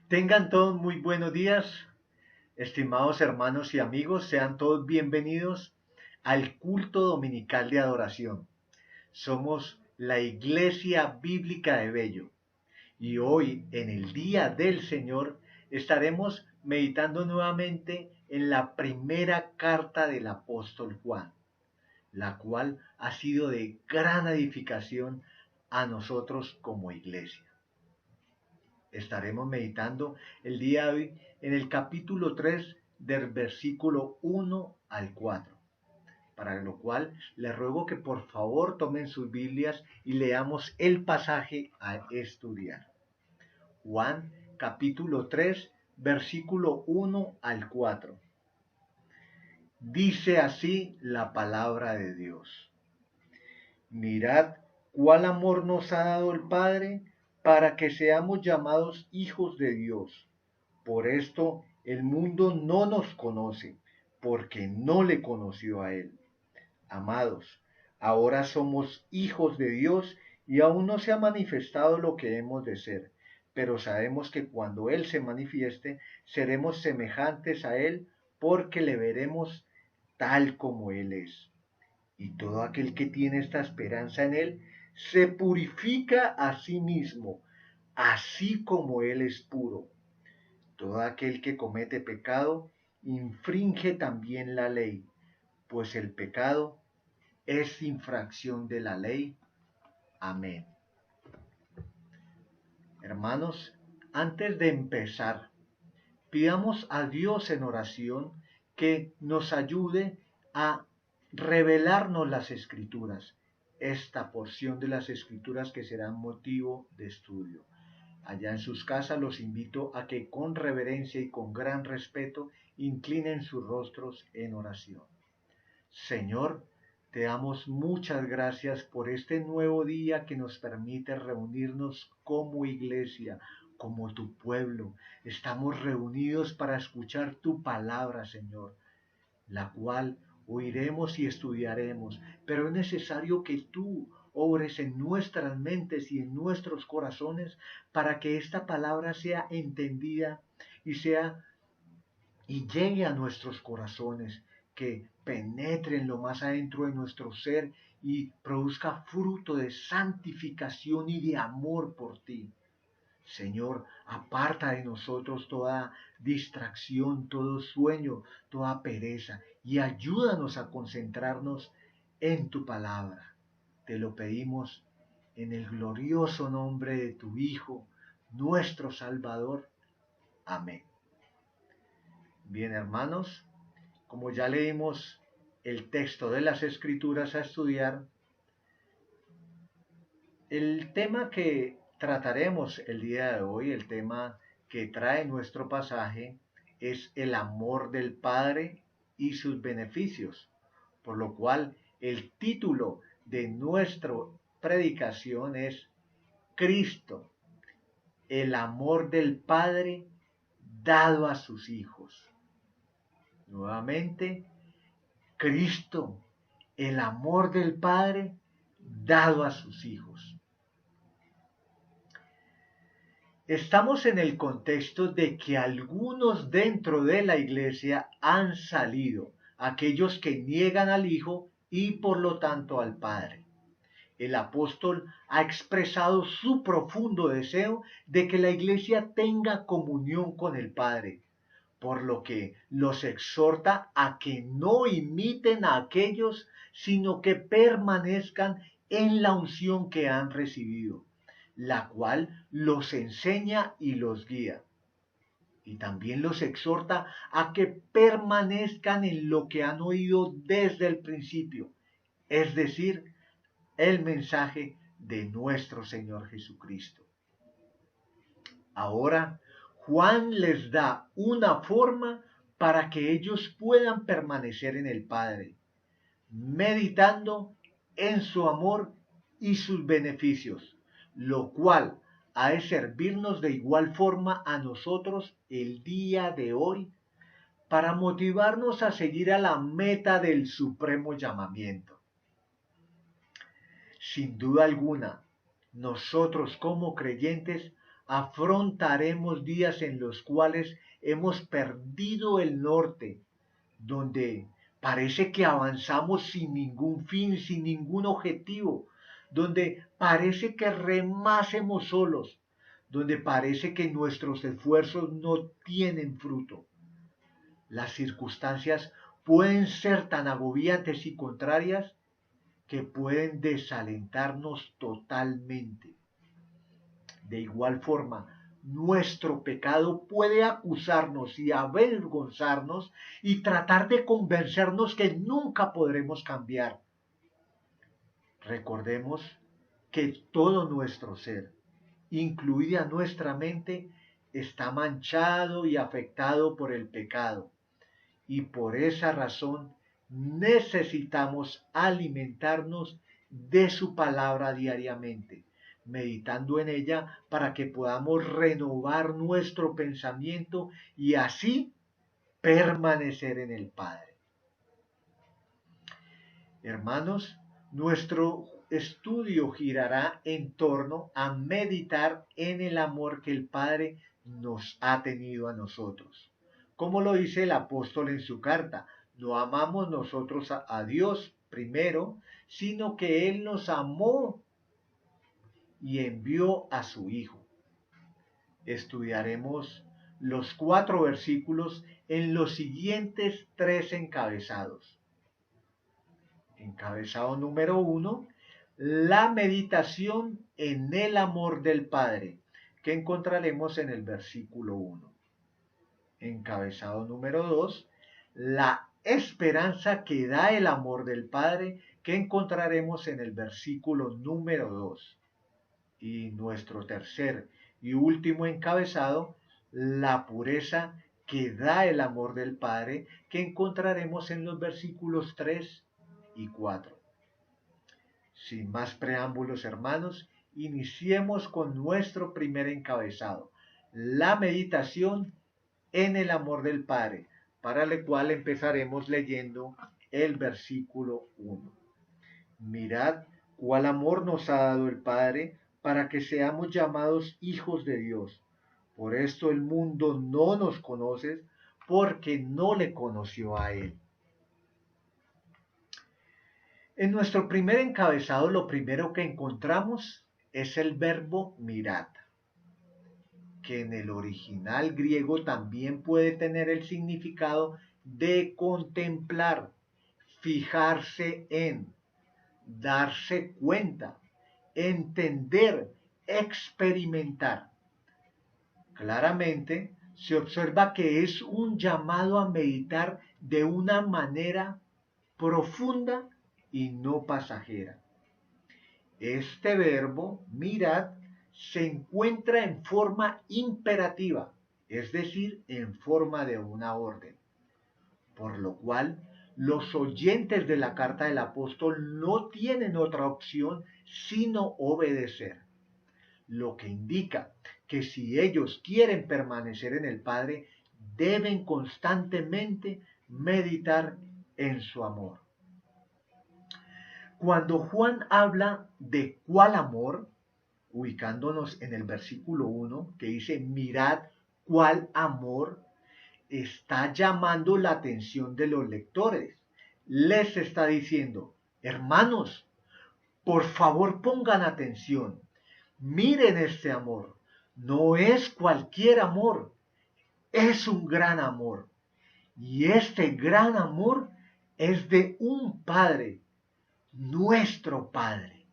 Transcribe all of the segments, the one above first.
Tengan todos muy buenos días, estimados hermanos y amigos, sean todos bienvenidos al culto dominical de adoración. Somos la Iglesia Bíblica de Bello y hoy, en el Día del Señor, estaremos meditando nuevamente en la primera carta del apóstol Juan, la cual ha sido de gran edificación a nosotros como iglesia. Estaremos meditando el día de hoy en el capítulo 3 del versículo 1 al 4, para lo cual les ruego que por favor tomen sus Biblias y leamos el pasaje a estudiar. Juan capítulo 3 versículo 1 al 4. Dice así la palabra de Dios. Mirad cuál amor nos ha dado el Padre para que seamos llamados hijos de Dios. Por esto el mundo no nos conoce, porque no le conoció a Él. Amados, ahora somos hijos de Dios y aún no se ha manifestado lo que hemos de ser, pero sabemos que cuando Él se manifieste, seremos semejantes a Él porque le veremos tal como Él es. Y todo aquel que tiene esta esperanza en Él se purifica a sí mismo, así como Él es puro. Todo aquel que comete pecado infringe también la ley, pues el pecado es infracción de la ley. Amén. Hermanos, antes de empezar, pidamos a Dios en oración que nos ayude a revelarnos las escrituras, esta porción de las escrituras que será motivo de estudio. Allá en sus casas los invito a que con reverencia y con gran respeto inclinen sus rostros en oración. Señor, te damos muchas gracias por este nuevo día que nos permite reunirnos como iglesia, como tu pueblo. Estamos reunidos para escuchar tu palabra, Señor, la cual oiremos y estudiaremos, pero es necesario que tú obres en nuestras mentes y en nuestros corazones para que esta palabra sea entendida y llegue a nuestros corazones, que penetre en lo más adentro de nuestro ser y produzca fruto de santificación y de amor por ti. Señor, aparta de nosotros toda distracción, todo sueño, toda pereza y ayúdanos a concentrarnos en tu palabra. Te lo pedimos en el glorioso nombre de tu Hijo, nuestro Salvador. Amén. Bien, hermanos, como ya leímos el texto de las Escrituras a estudiar, el tema que trataremos el día de hoy, el tema que trae nuestro pasaje, es el amor del Padre y sus beneficios, por lo cual el título de nuestra predicación es Cristo, el amor del Padre dado a sus hijos. Nuevamente, Cristo, el amor del Padre dado a sus hijos. Estamos en el contexto de que algunos dentro de la iglesia han salido, aquellos que niegan al Hijo y por lo tanto al Padre. El apóstol ha expresado su profundo deseo de que la iglesia tenga comunión con el Padre, por lo que los exhorta a que no imiten a aquellos, sino que permanezcan en la unción que han recibido, la cual los enseña y los guía. Y también los exhorta a que permanezcan en lo que han oído desde el principio, es decir, el mensaje de nuestro Señor Jesucristo. Ahora, Juan les da una forma para que ellos puedan permanecer en el Padre, meditando en su amor y sus beneficios, lo cual ha de servirnos de igual forma a nosotros el día de hoy para motivarnos a seguir a la meta del supremo llamamiento. Sin duda alguna, nosotros como creyentes afrontaremos días en los cuales hemos perdido el norte, donde parece que avanzamos sin ningún fin, sin ningún objetivo, donde parece que remásemos solos, donde parece que nuestros esfuerzos no tienen fruto. Las circunstancias pueden ser tan agobiantes y contrarias que pueden desalentarnos totalmente. De igual forma, nuestro pecado puede acusarnos y avergonzarnos y tratar de convencernos que nunca podremos cambiar. Recordemos que todo nuestro ser, incluida nuestra mente, está manchado y afectado por el pecado. Y por esa razón necesitamos alimentarnos de su palabra diariamente, meditando en ella para que podamos renovar nuestro pensamiento y así permanecer en el Padre. Hermanos, nuestro estudio girará en torno a meditar en el amor que el Padre nos ha tenido a nosotros. Como lo dice el apóstol en su carta, no amamos nosotros a Dios primero, sino que Él nos amó y envió a su Hijo. Estudiaremos los 4 versículos en los siguientes 3 encabezados. Encabezado número 1, la meditación en el amor del Padre, que encontraremos en el versículo 1. Encabezado número 2, la esperanza que da el amor del Padre, que encontraremos en el versículo número 2. Y nuestro tercer y último encabezado, la pureza que da el amor del Padre, que encontraremos en los versículos 3 y 4. Sin más preámbulos, hermanos, iniciemos con nuestro primer encabezado, la meditación en el amor del Padre, para el cual empezaremos leyendo el versículo 1. Mirad cuál amor nos ha dado el Padre para que seamos llamados hijos de Dios. Por esto el mundo no nos conoce, porque no le conoció a Él. En nuestro primer encabezado, lo primero que encontramos es el verbo mirad, que en el original griego también puede tener el significado de contemplar, fijarse en, darse cuenta, entender, experimentar. Claramente se observa que es un llamado a meditar de una manera profunda y no pasajera. Este verbo, mirad, se encuentra en forma imperativa, es decir, en forma de una orden, por lo cual los oyentes de la carta del apóstol no tienen otra opción sino obedecer, lo que indica que si ellos quieren permanecer en el Padre, deben constantemente meditar en su amor. Cuando Juan habla de cuál amor, ubicándonos en el versículo 1, que dice, mirad cuál amor, está llamando la atención de los lectores. Les está diciendo, hermanos, por favor pongan atención, miren este amor. No es cualquier amor, es un gran amor. Y este gran amor es de un Padre, nuestro Padre.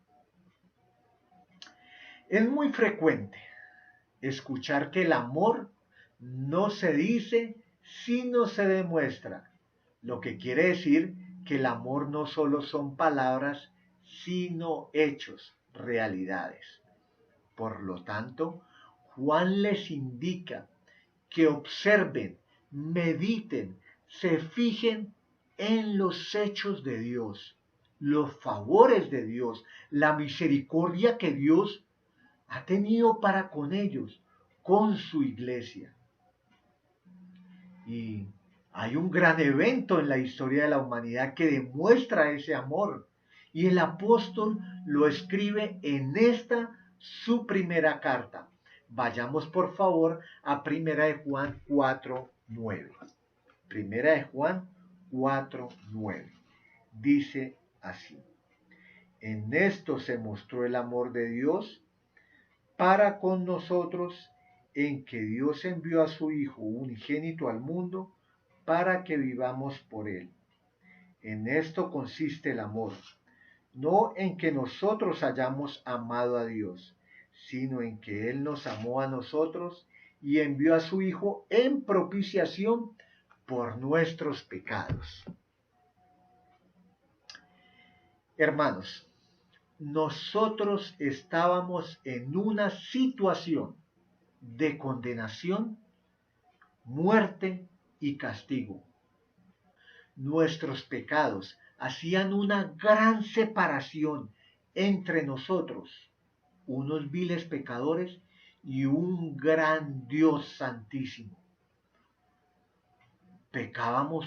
Es muy frecuente escuchar que el amor no se dice, sino se demuestra, lo que quiere decir que el amor no solo son palabras, sino hechos, realidades. Por lo tanto, Juan les indica que observen, mediten, se fijen en los hechos de Dios, los favores de Dios, la misericordia que Dios ha tenido para con ellos, con su iglesia. Y hay un gran evento en la historia de la humanidad que demuestra ese amor. Y el apóstol lo escribe en esta su primera carta, Vayamos por favor a Primera de Juan 4:9. Primera de Juan 4:9. Dice así: en esto se mostró el amor de Dios para con nosotros, en que Dios envió a su Hijo unigénito al mundo para que vivamos por él. En esto consiste el amor, no en que nosotros hayamos amado a Dios, sino en que Él nos amó a nosotros y envió a su Hijo en propiciación por nuestros pecados. Hermanos, nosotros estábamos en una situación de condenación, muerte y castigo. Nuestros pecados hacían una gran separación entre nosotros, unos viles pecadores, y un gran Dios santísimo. Pecábamos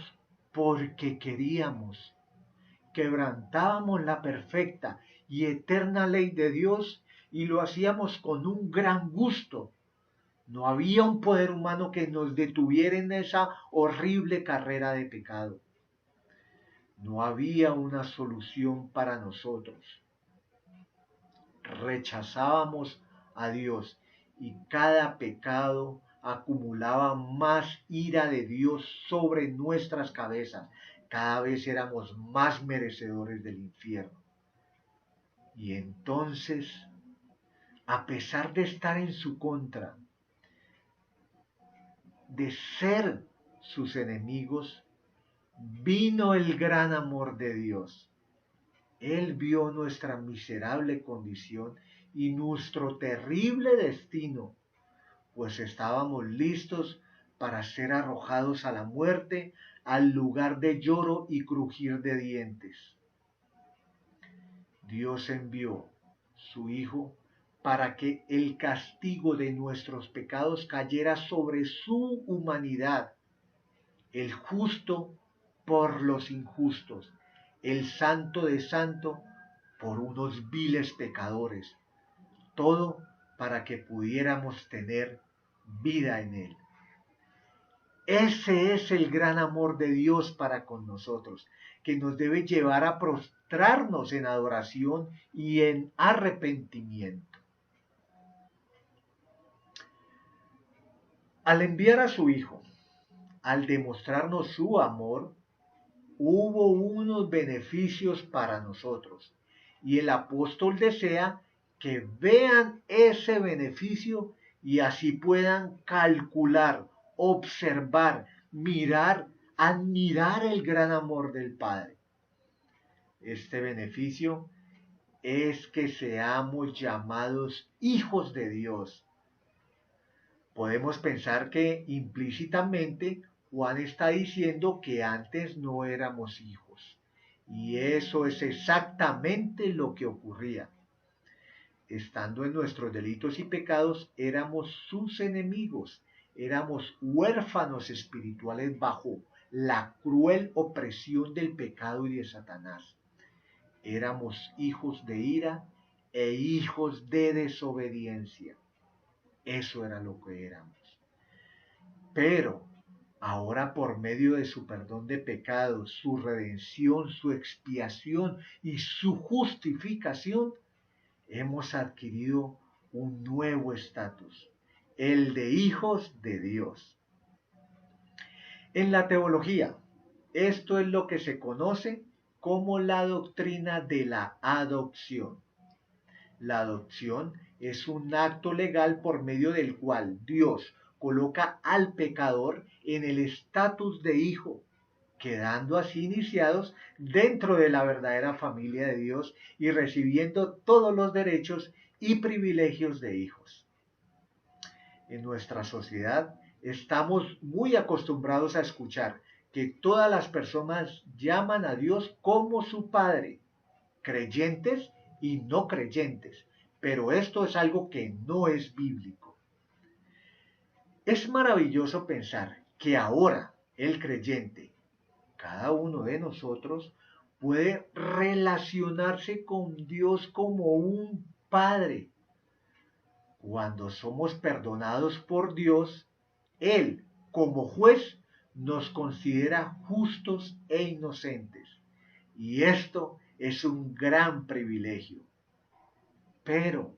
porque queríamos, quebrantábamos la perfecta y eterna ley de Dios y lo hacíamos con un gran gusto. No había un poder humano que nos detuviera en esa horrible carrera de pecado. No había una solución para nosotros. Rechazábamos a Dios y cada pecado acumulaba más ira de Dios sobre nuestras cabezas. Cada vez éramos más merecedores del infierno. Y entonces, a pesar de estar en su contra, de ser sus enemigos, vino el gran amor de Dios. Él vio nuestra miserable condición y nuestro terrible destino, pues estábamos listos para ser arrojados a la muerte, al lugar de lloro y crujir de dientes. Dios envió su Hijo para que el castigo de nuestros pecados cayera sobre su humanidad, el justo por los injustos, el santo de santo por unos viles pecadores, todo para que pudiéramos tener vida en él. Ese es el gran amor de Dios para con nosotros, que nos debe llevar a prostrarnos en adoración y en arrepentimiento. Al enviar a su Hijo, al demostrarnos su amor, hubo unos beneficios para nosotros. Y el apóstol desea que vean ese beneficio y así puedan calcular, observar, mirar, admirar el gran amor del Padre. Este beneficio es que seamos llamados hijos de Dios. Podemos pensar que implícitamente Juan está diciendo que antes no éramos hijos. Y eso es exactamente lo que ocurría. Estando en nuestros delitos y pecados, éramos sus enemigos, éramos huérfanos espirituales bajo la cruel opresión del pecado y de Satanás. Éramos hijos de ira e hijos de desobediencia. Eso era lo que éramos. Pero ahora, por medio de su perdón de pecados, su redención, su expiación y su justificación, hemos adquirido un nuevo estatus, el de hijos de Dios. En la teología, esto es lo que se conoce como la doctrina de la adopción. La adopción es un acto legal por medio del cual Dios coloca al pecador en el estatus de hijo, quedando así iniciados dentro de la verdadera familia de Dios y recibiendo todos los derechos y privilegios de hijos. En nuestra sociedad estamos muy acostumbrados a escuchar que todas las personas llaman a Dios como su Padre, creyentes y no creyentes, pero esto es algo que no es bíblico. Es maravilloso pensar que ahora el creyente, cada uno de nosotros, puede relacionarse con Dios como un padre. Cuando somos perdonados por Dios, Él, como juez, nos considera justos e inocentes. Y esto es un gran privilegio. Pero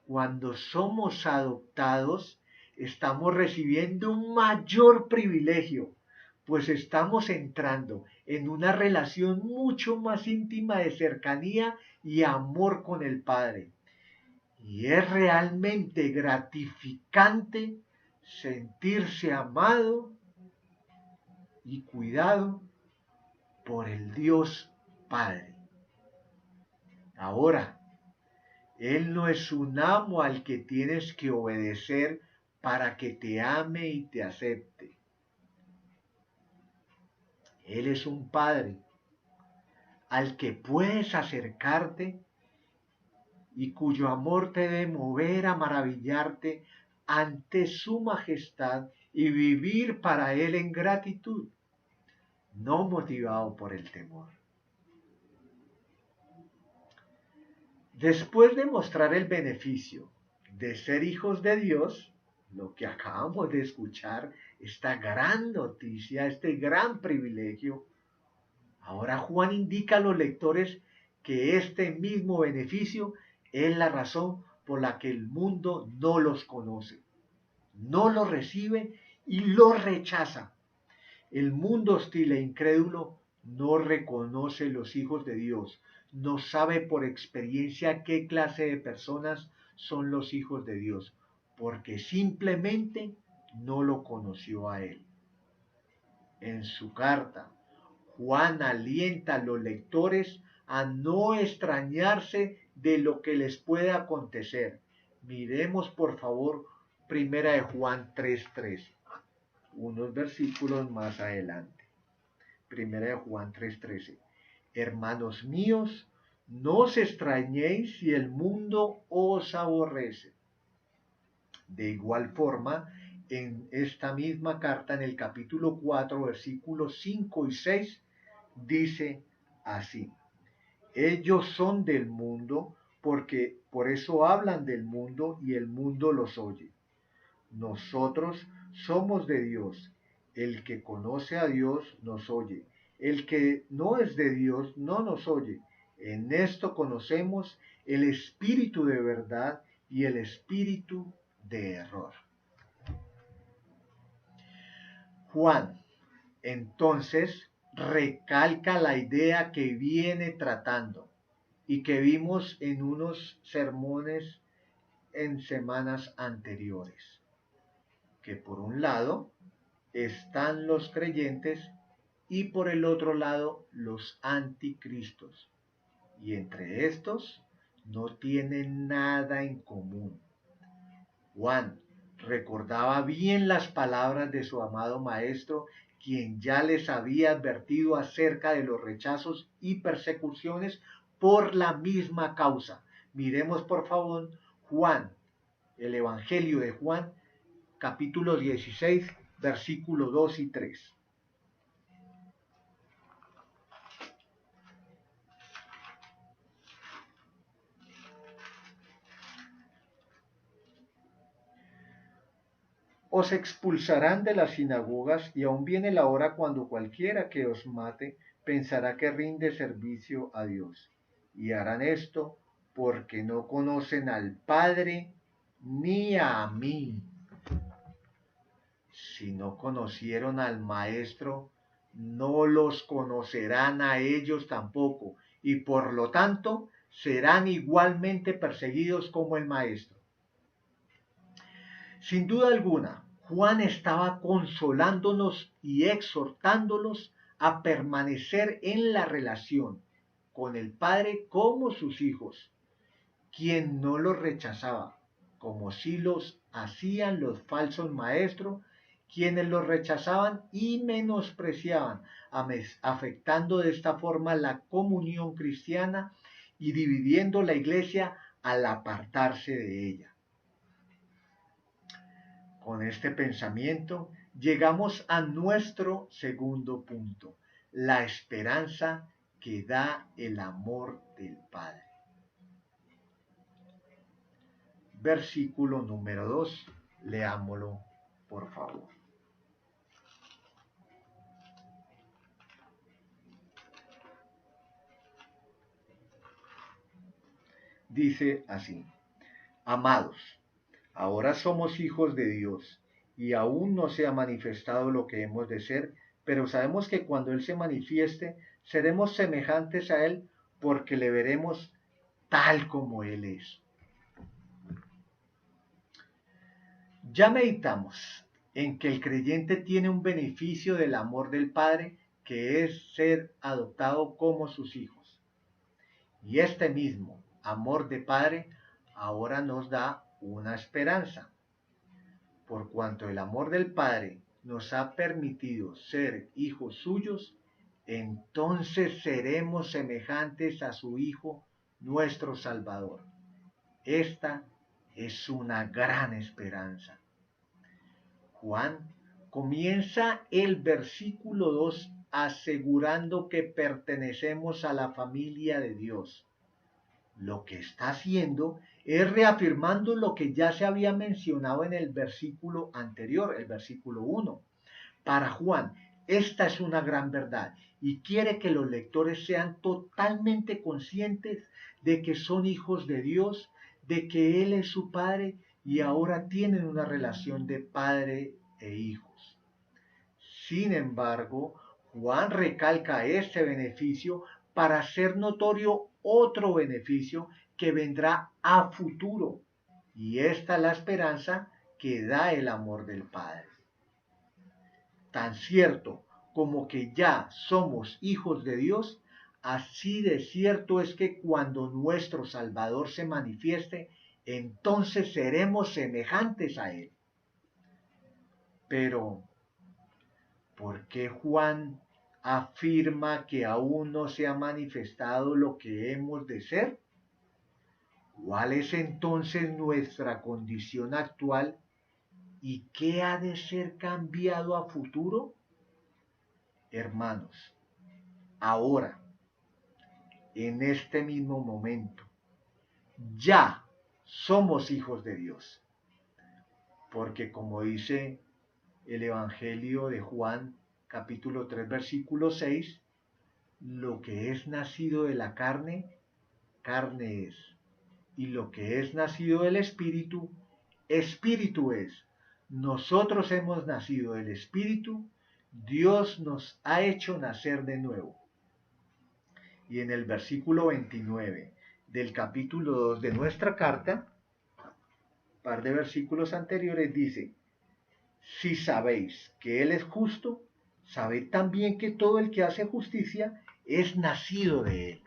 cuando somos adoptados, estamos recibiendo un mayor privilegio, pues estamos entrando en una relación mucho más íntima de cercanía y amor con el Padre. Y es realmente gratificante sentirse amado y cuidado por el Dios Padre. Ahora, Él no es un amo al que tienes que obedecer para que te ame y te acepte. Él es un Padre al que puedes acercarte y cuyo amor te debe mover a maravillarte ante su majestad y vivir para Él en gratitud, no motivado por el temor. Después de mostrar el beneficio de ser hijos de Dios, lo que acabamos de escuchar, esta gran noticia, este gran privilegio, ahora Juan indica a los lectores que este mismo beneficio es la razón por la que el mundo no los conoce, no los recibe y los rechaza. El mundo hostil e incrédulo no reconoce los hijos de Dios, no sabe por experiencia qué clase de personas son los hijos de Dios, porque simplemente no lo conoció a Él. En su carta, Juan alienta a los lectores a no extrañarse de lo que les puede acontecer. Miremos por favor Primera de Juan 3:3, unos versículos más adelante. Primera de Juan 3:13. Hermanos míos, no os extrañéis si el mundo os aborrece. De igual forma, en esta misma carta, en el capítulo 4, versículos 5 y 6, dice así: ellos son del mundo, porque por eso hablan del mundo y el mundo los oye. Nosotros somos de Dios. El que conoce a Dios nos oye. El que no es de Dios no nos oye. En esto conocemos el espíritu de verdad y el espíritu de error. Juan, entonces, recalca la idea que viene tratando y que vimos en unos sermones en semanas anteriores, que por un lado están los creyentes y por el otro lado los anticristos, y entre estos no tienen nada en común. Juan recordaba bien las palabras de su amado maestro, quien ya les había advertido acerca de los rechazos y persecuciones por la misma causa. Miremos por favor Juan, el Evangelio de Juan, capítulo 16, versículos 2 y 3. Os expulsarán de las sinagogas y aún viene la hora cuando cualquiera que os mate pensará que rinde servicio a Dios. Y harán esto porque no conocen al Padre ni a mí. Si no conocieron al Maestro, no los conocerán a ellos tampoco, y por lo tanto serán igualmente perseguidos como el Maestro. Sin duda alguna, Juan estaba consolándonos y exhortándolos a permanecer en la relación con el Padre como sus hijos, quien no los rechazaba, como si los hacían los falsos maestros, quienes los rechazaban y menospreciaban, afectando de esta forma la comunión cristiana y dividiendo la iglesia al apartarse de ella. Con este pensamiento llegamos a nuestro segundo punto, la esperanza que da el amor del Padre. versículo número 2. Leámoslo, por favor. Dice así: Amados, ahora somos hijos de Dios, y aún no se ha manifestado lo que hemos de ser, pero sabemos que cuando Él se manifieste, seremos semejantes a Él, porque le veremos tal como Él es. Ya meditamos en que el creyente tiene un beneficio del amor del Padre, que es ser adoptado como sus hijos. Y este mismo amor de Padre ahora nos da una esperanza. Por cuanto el amor del Padre nos ha permitido ser hijos suyos, entonces seremos semejantes a su Hijo, nuestro Salvador. Esta es una gran esperanza. Juan comienza el versículo 2 asegurando que pertenecemos a la familia de Dios. Lo que está haciendo es reafirmando lo que ya se había mencionado en el versículo anterior, el versículo 1. Para Juan, esta es una gran verdad y quiere que los lectores sean totalmente conscientes de que son hijos de Dios, de que Él es su Padre y ahora tienen una relación de padre e hijos. Sin embargo, Juan recalca este beneficio para hacer notorio otro beneficio que vendrá a futuro, y esta es la esperanza que da el amor del Padre. Tan cierto como que ya somos hijos de Dios, así de cierto es que cuando nuestro Salvador se manifieste, entonces seremos semejantes a Él. Pero, ¿por qué Juan afirma que aún no se ha manifestado lo que hemos de ser? ¿Cuál es entonces nuestra condición actual y qué ha de ser cambiado a futuro? Hermanos, ahora, en este mismo momento, ya somos hijos de Dios. Porque como dice el Evangelio de Juan, capítulo 3, versículo 6, lo que es nacido de la carne, carne es. Y lo que es nacido del Espíritu, Espíritu es. Nosotros hemos nacido del Espíritu, Dios nos ha hecho nacer de nuevo. Y en el versículo 29 del capítulo 2 de nuestra carta, par de versículos anteriores dice: si sabéis que Él es justo, sabed también que todo el que hace justicia es nacido de Él.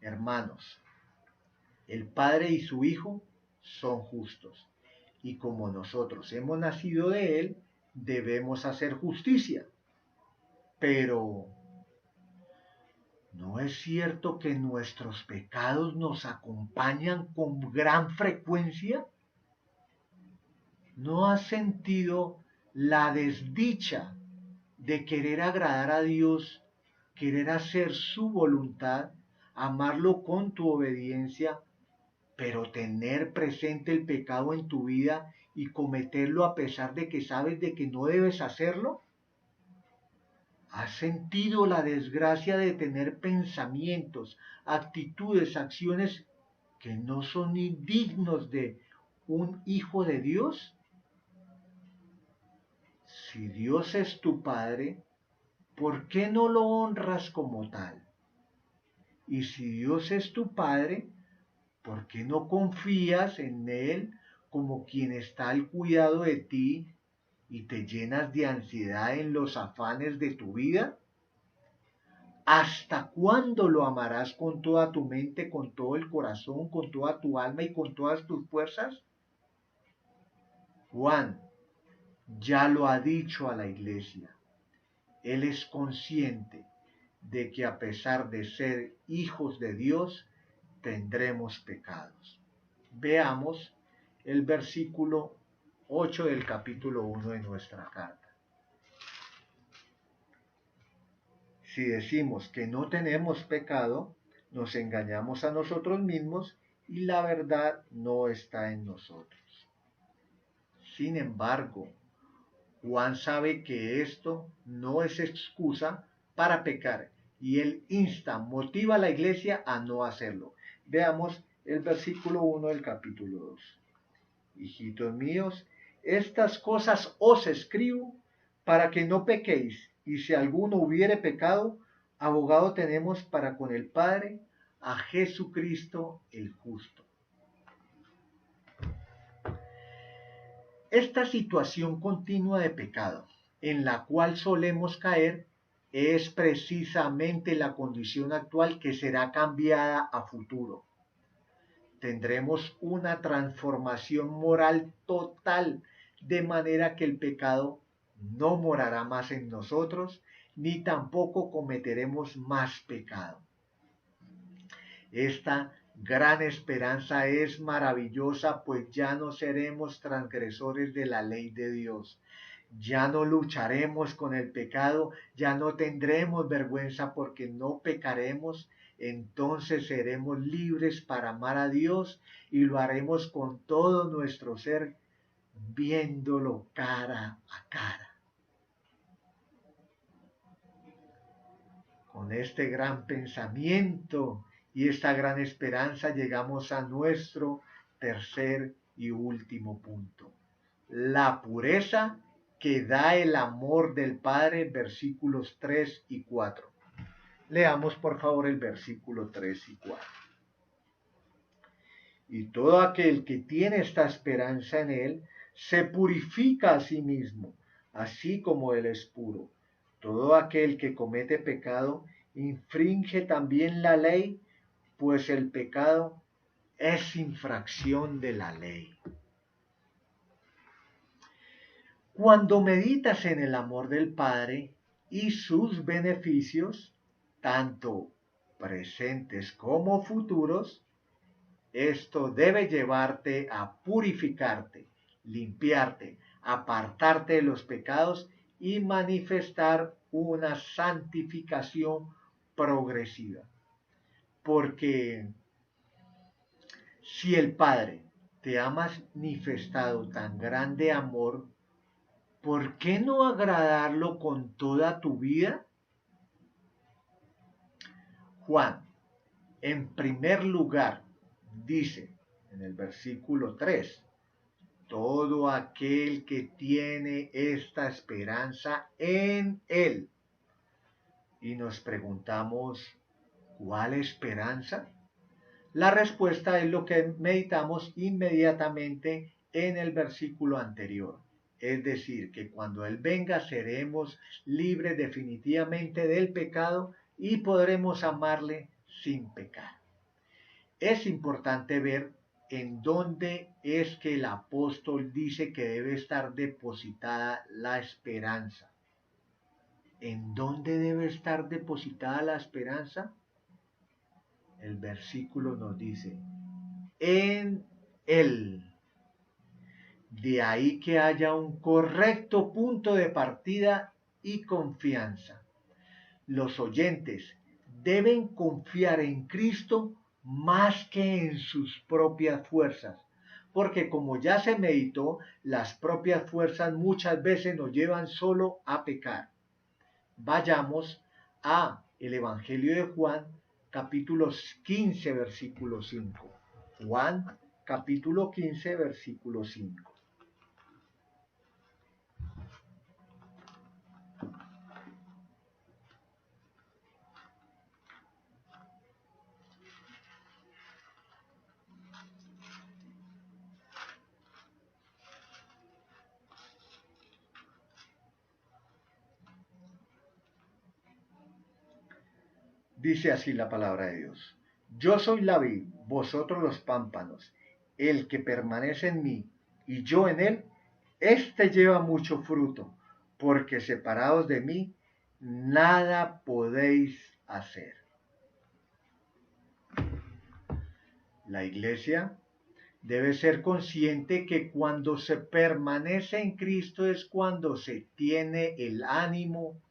Hermanos, el Padre y su Hijo son justos. Y como nosotros hemos nacido de Él, debemos hacer justicia. Pero, ¿no es cierto que nuestros pecados nos acompañan con gran frecuencia? ¿No has sentido la desdicha de querer agradar a Dios, querer hacer su voluntad, amarlo con tu obediencia, pero tener presente el pecado en tu vida y cometerlo a pesar de que sabes de que no debes hacerlo? ¿Has sentido la desgracia de tener pensamientos, actitudes, acciones que no son ni dignos de un hijo de Dios? Si Dios es tu Padre, ¿por qué no lo honras como tal? Y si Dios es tu Padre, ¿por qué no confías en Él como quien está al cuidado de ti y te llenas de ansiedad en los afanes de tu vida? ¿Hasta cuándo lo amarás con toda tu mente, con todo el corazón, con toda tu alma y con todas tus fuerzas? Juan ya lo ha dicho a la iglesia. Él es consciente de que a pesar de ser hijos de Dios, tendremos pecados. Veamos el versículo 8 del capítulo 1 de nuestra carta. Si decimos que no tenemos pecado, nos engañamos a nosotros mismos y la verdad no está en nosotros. Sin embargo, Juan sabe que esto no es excusa para pecar y él motiva a la iglesia a no hacerlo. Veamos el versículo 1 del capítulo 2. Hijitos míos, estas cosas os escribo para que no pequéis, y si alguno hubiere pecado, abogado tenemos para con el Padre, a Jesucristo el justo. Esta situación continua de pecado en la cual solemos caer es precisamente la condición actual que será cambiada a futuro. Tendremos una transformación moral total, de manera que el pecado no morará más en nosotros, ni tampoco cometeremos más pecado. Esta gran esperanza es maravillosa, pues ya no seremos transgresores de la ley de Dios. Ya no lucharemos con el pecado, ya no tendremos vergüenza porque no pecaremos. Entonces seremos libres para amar a Dios y lo haremos con todo nuestro ser, viéndolo cara a cara. Con este gran pensamiento y esta gran esperanza llegamos a nuestro tercer y último punto. La pureza que da el amor del Padre, versículos 3 y 4. Leamos por favor el versículo 3 y 4. Y todo aquel que tiene esta esperanza en Él, se purifica a sí mismo, así como Él es puro. Todo aquel que comete pecado, infringe también la ley, pues el pecado es infracción de la ley. Cuando meditas en el amor del Padre y sus beneficios, tanto presentes como futuros, esto debe llevarte a purificarte, limpiarte, apartarte de los pecados y manifestar una santificación progresiva. Porque si el Padre te ha manifestado tan grande amor, ¿por qué no agradarlo con toda tu vida? Juan, en primer lugar, dice en el versículo 3, todo aquel que tiene esta esperanza en Él. Y nos preguntamos, ¿cuál esperanza? La respuesta es lo que meditamos inmediatamente en el versículo anterior. Es decir, que cuando Él venga seremos libres definitivamente del pecado y podremos amarle sin pecar. Es importante ver en dónde es que el apóstol dice que debe estar depositada la esperanza. ¿En dónde debe estar depositada la esperanza? El versículo nos dice, en Él. De ahí que haya un correcto punto de partida y confianza. Los oyentes deben confiar en Cristo más que en sus propias fuerzas, porque como ya se meditó, las propias fuerzas muchas veces nos llevan solo a pecar. Vayamos a el Evangelio de Juan, capítulo 15, versículo 5. Juan, capítulo 15, versículo 5. Dice así la palabra de Dios. Yo soy la vid, vosotros los pámpanos. El que permanece en mí y yo en él, éste lleva mucho fruto, porque separados de mí, nada podéis hacer. La iglesia debe ser consciente que cuando se permanece en Cristo es cuando se tiene el ánimo,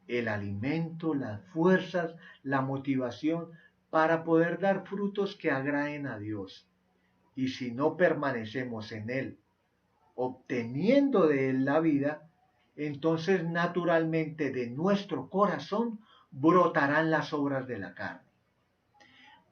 el alimento, las fuerzas, la motivación para poder dar frutos que agraden a Dios. Y si no permanecemos en Él, obteniendo de Él la vida, entonces naturalmente de nuestro corazón brotarán las obras de la carne.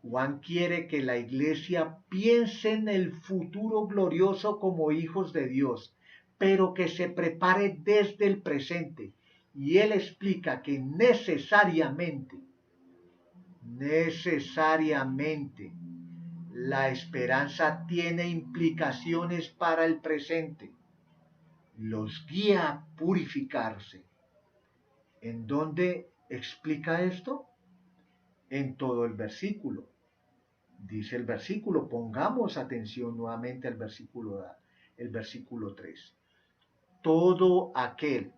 Juan quiere que la iglesia piense en el futuro glorioso como hijos de Dios, pero que se prepare desde el presente. Y él explica que necesariamente, la esperanza tiene implicaciones para el presente. Los guía a purificarse. ¿En dónde explica esto? En todo el versículo. Dice el versículo, pongamos atención nuevamente al versículo 3. Todo aquel,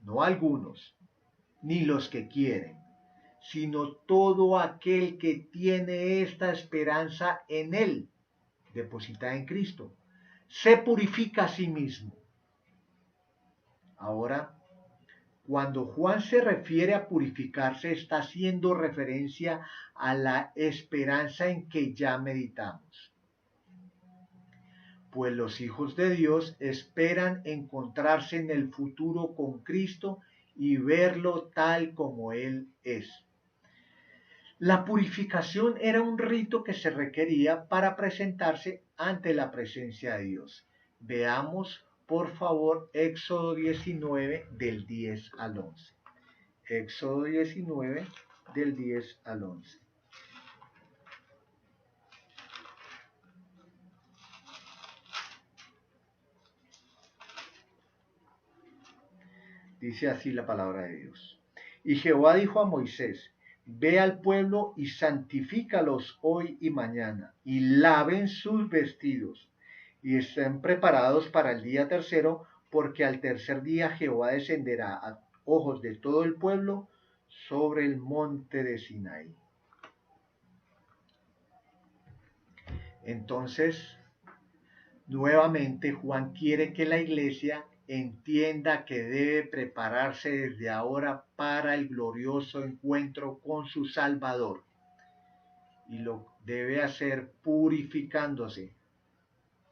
no algunos, ni los que quieren, sino todo aquel que tiene esta esperanza en Él, depositada en Cristo, se purifica a sí mismo. Ahora, cuando Juan se refiere a purificarse, está haciendo referencia a la esperanza en que ya meditamos. Pues los hijos de Dios esperan encontrarse en el futuro con Cristo y verlo tal como Él es. La purificación era un rito que se requería para presentarse ante la presencia de Dios. Veamos, por favor, Éxodo 19 del 10 al 11. Éxodo 19 del 10 al 11. Dice así la palabra de Dios. Y Jehová dijo a Moisés, ve al pueblo y santifícalos hoy y mañana, y laven sus vestidos, y estén preparados para el día tercero, porque al tercer día Jehová descenderá a ojos de todo el pueblo sobre el monte de Sinaí. Entonces, nuevamente Juan quiere que la iglesia entienda que debe prepararse desde ahora para el glorioso encuentro con su Salvador. Y lo debe hacer purificándose,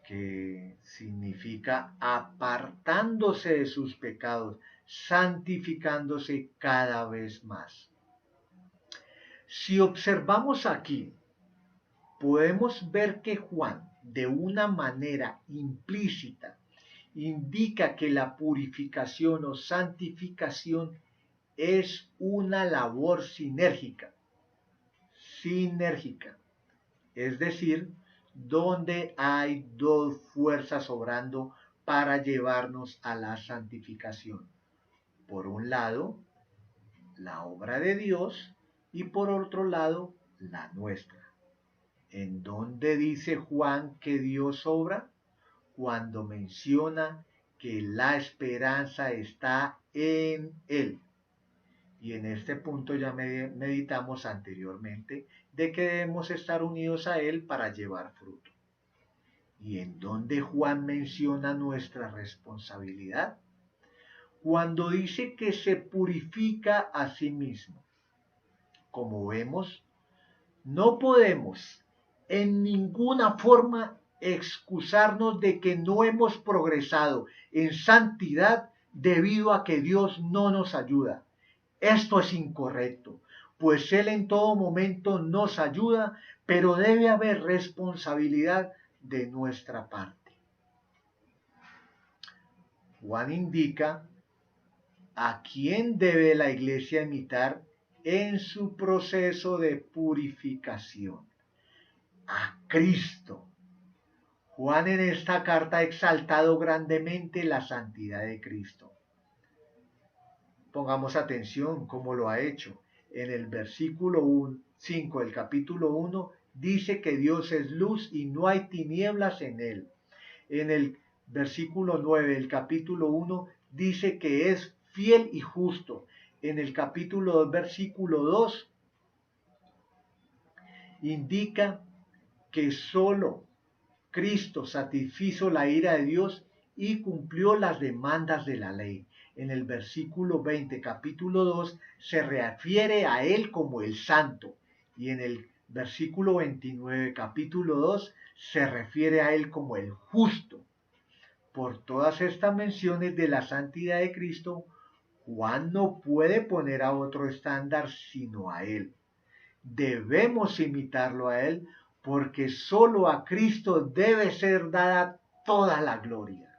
que significa apartándose de sus pecados, santificándose cada vez más. Si observamos aquí, podemos ver que Juan, de una manera implícita, indica que la purificación o santificación es una labor sinérgica, es decir, donde hay dos fuerzas obrando para llevarnos a la santificación. Por un lado, la obra de Dios y por otro lado, la nuestra. ¿En dónde dice Juan que Dios obra? Cuando menciona que la esperanza está en Él. Y en este punto ya meditamos anteriormente de que debemos estar unidos a Él para llevar fruto. ¿Y en dónde Juan menciona nuestra responsabilidad? Cuando dice que se purifica a sí mismo. Como vemos, no podemos en ninguna forma excusarnos de que no hemos progresado en santidad debido a que Dios no nos ayuda. Esto es incorrecto, pues Él en todo momento nos ayuda, pero debe haber responsabilidad de nuestra parte. Juan indica a quién debe la iglesia imitar en su proceso de purificación. A Cristo. Juan en esta carta ha exaltado grandemente la santidad de Cristo. Pongamos atención cómo lo ha hecho. En el versículo 5 del capítulo 1 dice que Dios es luz y no hay tinieblas en él. En el versículo 9 del capítulo 1 dice que es fiel y justo. En el capítulo 2, versículo 2, indica que solo Cristo satisfizo la ira de Dios y cumplió las demandas de la ley. En el versículo 20, capítulo 2, se refiere a él como el santo, y en el versículo 29, capítulo 2, se refiere a él como el justo. Por todas estas menciones de la santidad de Cristo, Juan no puede poner a otro estándar sino a él. Debemos imitarlo a él porque solo a Cristo debe ser dada toda la gloria.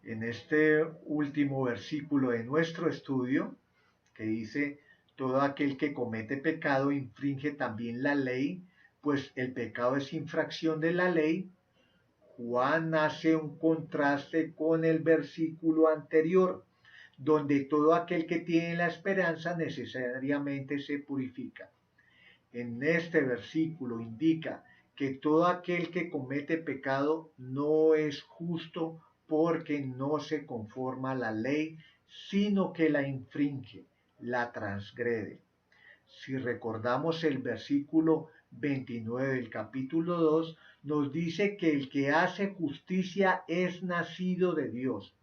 En este último versículo de nuestro estudio, que dice, todo aquel que comete pecado infringe también la ley, pues el pecado es infracción de la ley, Juan hace un contraste con el versículo anterior, donde todo aquel que tiene la esperanza necesariamente se purifica. En este versículo indica que todo aquel que comete pecado no es justo porque no se conforma a la ley, sino que la infringe, la transgrede. Si recordamos el versículo 29 del capítulo 2, nos dice que el que hace justicia es nacido de Dios,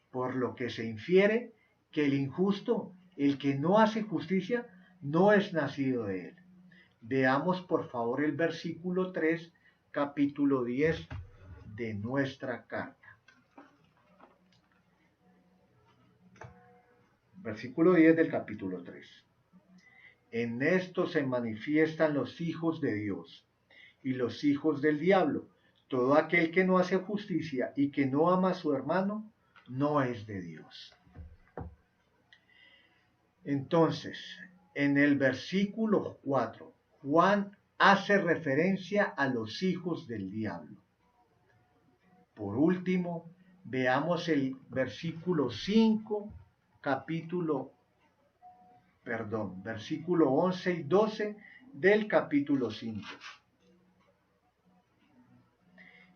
por lo que se infiere que el injusto, el que no hace justicia, no es nacido de él. Veamos por favor el versículo 3, capítulo 10 de nuestra carta. Versículo 10 del capítulo 3. En esto se manifiestan los hijos de Dios y los hijos del diablo. Todo aquel que no hace justicia y que no ama a su hermano, no es de Dios. Entonces, en el versículo 4, Juan hace referencia a los hijos del diablo. Por último, veamos el versículo 5, versículo 11 y 12 del capítulo 5.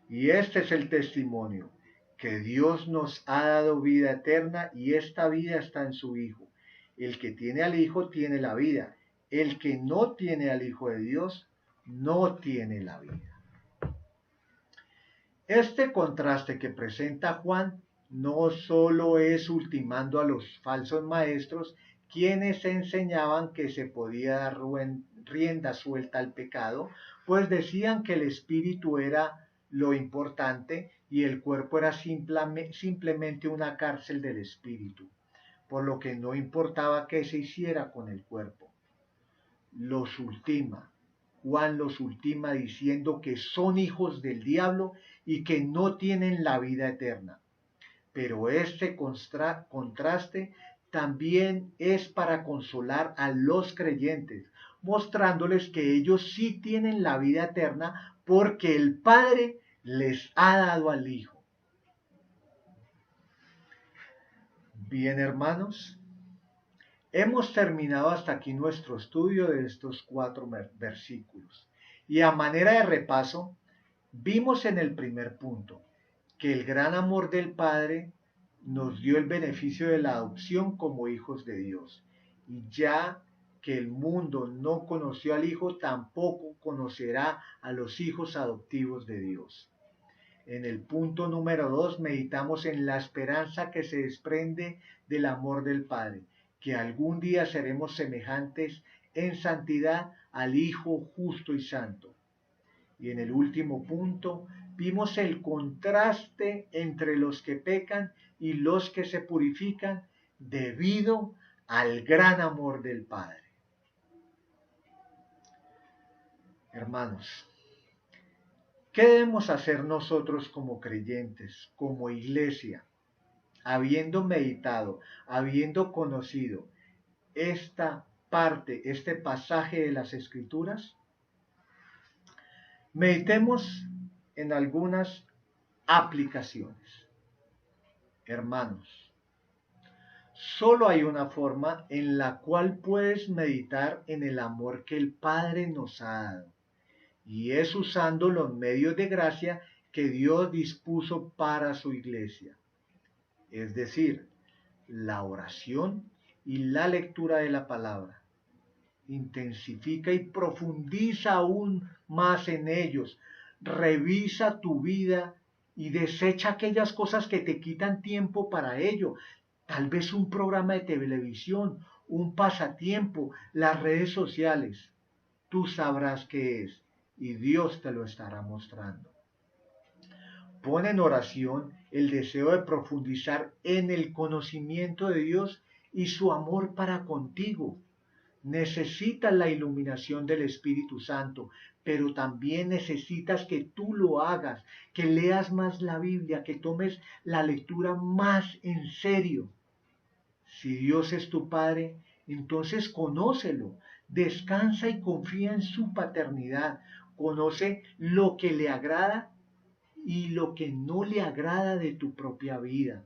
Y este es el testimonio, que Dios nos ha dado vida eterna y esta vida está en su Hijo. El que tiene al Hijo tiene la vida. El que no tiene al Hijo de Dios no tiene la vida. Este contraste que presenta Juan no solo es ultimando a los falsos maestros, quienes enseñaban que se podía dar rienda suelta al pecado, pues decían que el espíritu era lo importante y el cuerpo era simplemente una cárcel del espíritu, por lo que no importaba qué se hiciera con el cuerpo. Juan los ultima diciendo que son hijos del diablo y que no tienen la vida eterna. Pero este contraste también es para consolar a los creyentes, mostrándoles que ellos sí tienen la vida eterna porque el Padre les ha dado al Hijo. Bien, hermanos, hemos terminado hasta aquí nuestro estudio de estos 4 versículos. Y a manera de repaso, vimos en el primer punto que el gran amor del Padre nos dio el beneficio de la adopción como hijos de Dios. Y ya que el mundo no conoció al Hijo, tampoco conocerá a los hijos adoptivos de Dios. En el punto número 2 meditamos en la esperanza que se desprende del amor del Padre, que algún día seremos semejantes en santidad al Hijo justo y santo. Y en el último punto vimos el contraste entre los que pecan y los que se purifican debido al gran amor del Padre. Hermanos, ¿qué debemos hacer nosotros como creyentes, como iglesia, habiendo meditado, habiendo conocido esta parte, este pasaje de las Escrituras? Meditemos en algunas aplicaciones. Hermanos, solo hay una forma en la cual puedes meditar en el amor que el Padre nos ha dado, y es usando los medios de gracia que Dios dispuso para su iglesia, es decir, la oración y la lectura de la palabra. Intensifica y profundiza aún más en ellos. Revisa tu vida y desecha aquellas cosas que te quitan tiempo para ello. Tal vez un programa de televisión, un pasatiempo, las redes sociales. Tú sabrás qué es y Dios te lo estará mostrando. Pon en oración el deseo de profundizar en el conocimiento de Dios y su amor para contigo. Necesitas la iluminación del Espíritu Santo, pero también necesitas que tú lo hagas, que leas más la Biblia, que tomes la lectura más en serio. Si Dios es tu Padre, entonces conócelo, descansa y confía en su paternidad, conoce lo que le agrada y lo que no le agrada de tu propia vida.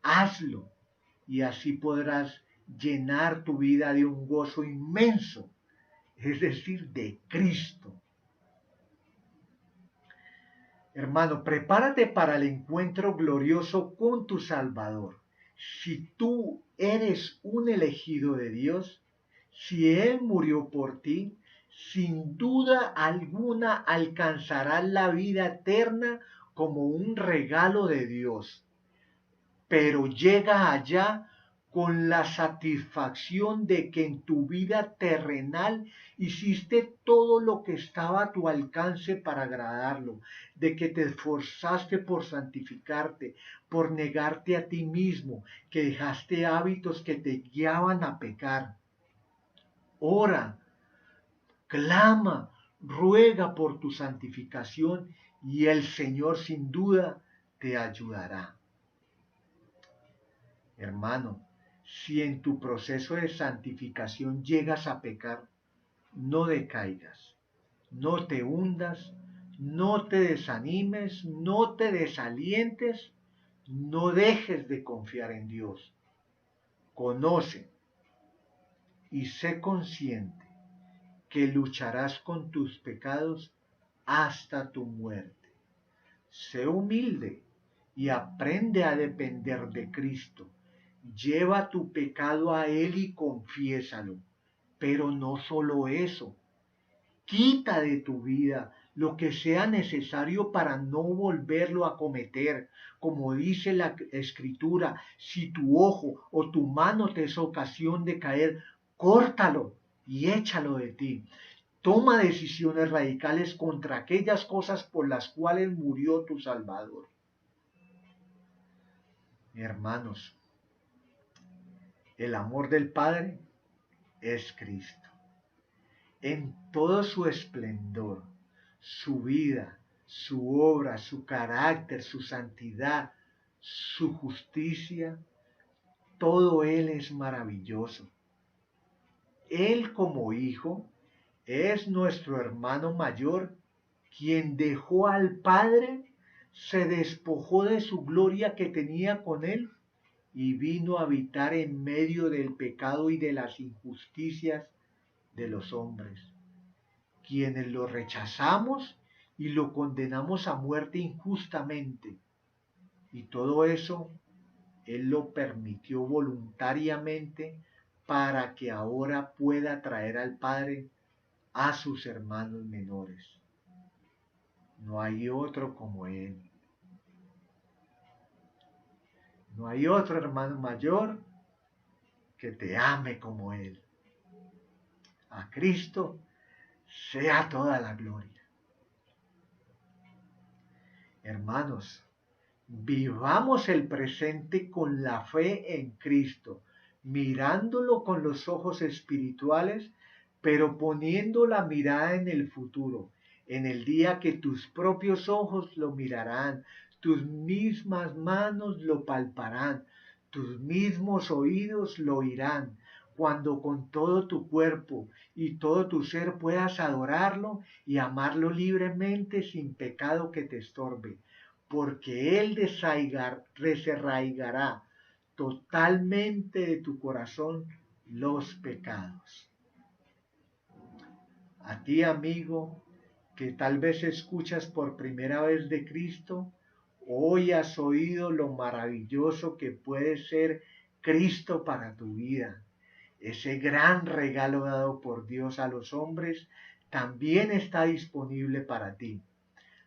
Hazlo y así podrás llenar tu vida de un gozo inmenso, es decir, de Cristo. Hermano, prepárate para el encuentro glorioso con tu Salvador. Si tú eres un elegido de Dios, si Él murió por ti, sin duda alguna alcanzarás la vida eterna como un regalo de Dios. Pero llega allá con la satisfacción de que en tu vida terrenal hiciste todo lo que estaba a tu alcance para agradarlo, de que te esforzaste por santificarte, por negarte a ti mismo, que dejaste hábitos que te guiaban a pecar. Ora, clama, ruega por tu santificación y el Señor sin duda te ayudará. Hermano, si en tu proceso de santificación llegas a pecar, no decaigas, no te hundas, no te desanimes, no te desalientes, no dejes de confiar en Dios. Conoce y sé consciente que lucharás con tus pecados hasta tu muerte. Sé humilde y aprende a depender de Cristo. Lleva tu pecado a Él y confiésalo. Pero no solo eso. Quita de tu vida lo que sea necesario para no volverlo a cometer. Como dice la Escritura, si tu ojo o tu mano te es ocasión de caer, córtalo y échalo de ti. Toma decisiones radicales contra aquellas cosas por las cuales murió tu Salvador. Hermanos, el amor del Padre es Cristo. En todo su esplendor, su vida, su obra, su carácter, su santidad, su justicia, todo Él es maravilloso. Él como Hijo es nuestro hermano mayor, quien dejó al Padre, se despojó de su gloria que tenía con Él y vino a habitar en medio del pecado y de las injusticias de los hombres, quienes lo rechazamos y lo condenamos a muerte injustamente. Y todo eso Él lo permitió voluntariamente para que ahora pueda traer al Padre a sus hermanos menores. No hay otro como Él. No hay otro hermano mayor que te ame como Él. A Cristo sea toda la gloria. Hermanos, vivamos el presente con la fe en Cristo, mirándolo con los ojos espirituales, pero poniendo la mirada en el futuro, en el día que tus propios ojos lo mirarán, tus mismas manos lo palparán, tus mismos oídos lo oirán, cuando con todo tu cuerpo y todo tu ser puedas adorarlo y amarlo libremente sin pecado que te estorbe, porque Él desarraigará totalmente de tu corazón los pecados. A ti, amigo, que tal vez escuchas por primera vez de Cristo, hoy has oído lo maravilloso que puede ser Cristo para tu vida. Ese gran regalo dado por Dios a los hombres también está disponible para ti.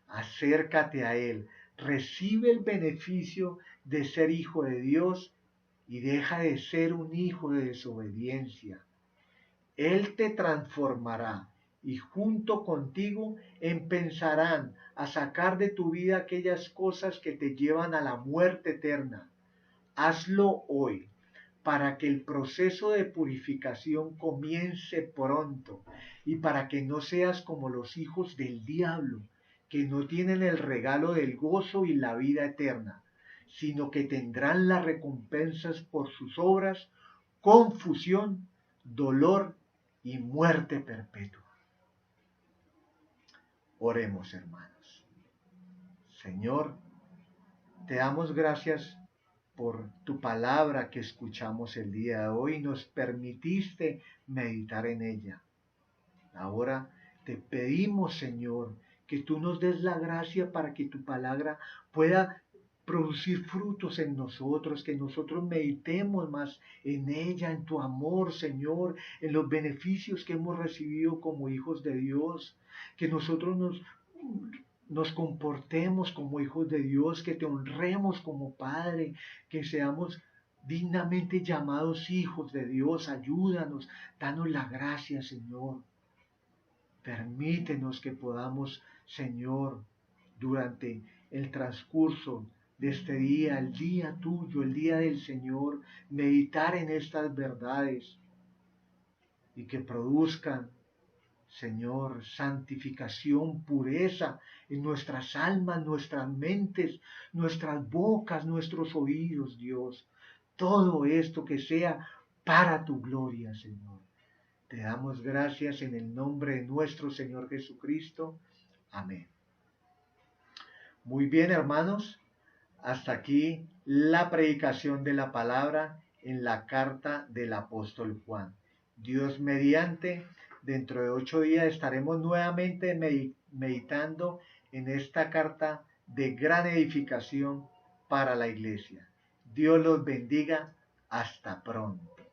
Acércate a Él, recibe el beneficio de ser hijo de Dios y deja de ser un hijo de desobediencia. Él te transformará y junto contigo empezarán a sacar de tu vida aquellas cosas que te llevan a la muerte eterna. Hazlo hoy para que el proceso de purificación comience pronto y para que no seas como los hijos del diablo, que no tienen el regalo del gozo y la vida eterna, sino que tendrán las recompensas por sus obras, confusión, dolor y muerte perpetua. Oremos, hermanos. Señor, te damos gracias por tu palabra que escuchamos el día de hoy y nos permitiste meditar en ella. Ahora te pedimos, Señor, que tú nos des la gracia para que tu palabra pueda producir frutos en nosotros, que nosotros meditemos más en ella, en tu amor, Señor, en los beneficios que hemos recibido como hijos de Dios, que nosotros nos comportemos como hijos de Dios, que te honremos como Padre, que seamos dignamente llamados hijos de Dios. Ayúdanos, danos la gracia, Señor. Permítenos que podamos, Señor, durante el transcurso de este día, el día tuyo, el día del Señor, meditar en estas verdades y que produzcan, Señor, santificación, pureza en nuestras almas, nuestras mentes, nuestras bocas, nuestros oídos, Dios. Todo esto que sea para tu gloria, Señor. Te damos gracias en el nombre de nuestro Señor Jesucristo. Amén. Muy bien, hermanos. Hasta aquí la predicación de la palabra en la carta del apóstol Juan. Dios mediante, dentro de 8 días estaremos nuevamente meditando en esta carta de gran edificación para la iglesia. Dios los bendiga. Hasta pronto.